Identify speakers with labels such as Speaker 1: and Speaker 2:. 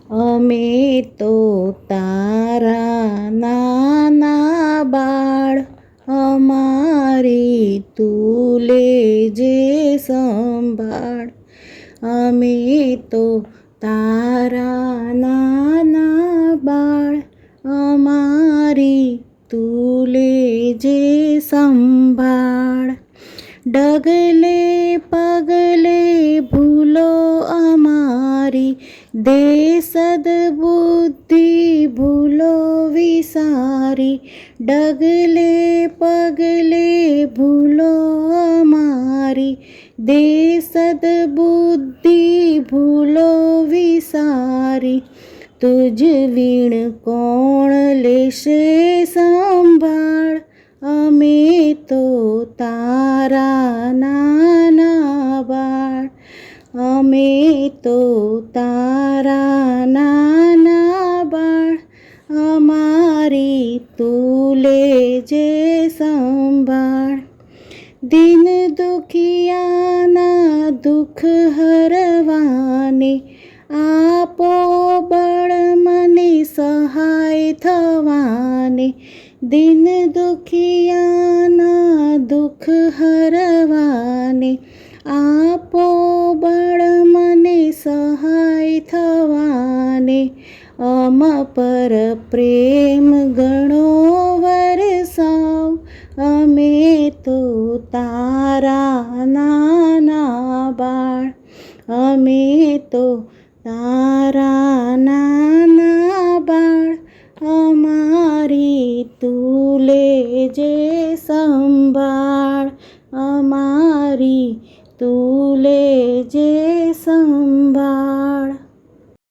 Speaker 1: અમે તો તારા નાના બાળ, અમારી તું લેજે સંભાળ. અમે તો તારા નાના બાળ, અમારી તું લેજે સંભાળ. ડગલે પગલે ભૂલો અમારી, દે સદબુદ્ધિ ભૂલો વિસારી. ડગલે પગલે ભૂલો અમારી, દે સદબુદ્ધિ ભૂલો વિસારી. તુજ વીણ કોણ લેશે સંભાળ, અમે તો તારા નાના બાળ. અમે તો તારા નાના બાળ, અમારી તું લેજે સંભાળ. દિન દુખિયાના દુઃખ હરવાને, આપો બળ મને સહાય થવાને. દિન દુખિયાના દુઃખ હરવાને, આપો બળ મને સહાય થવાને. અમ પર પ્રેમ ગણો વરસાવ, અમે તો તારા નાના બાળ. અમે તો તારા નાના બાળ, અમારી તું લેજે સંભાળ. અમારી તું લેજે સંભાળ.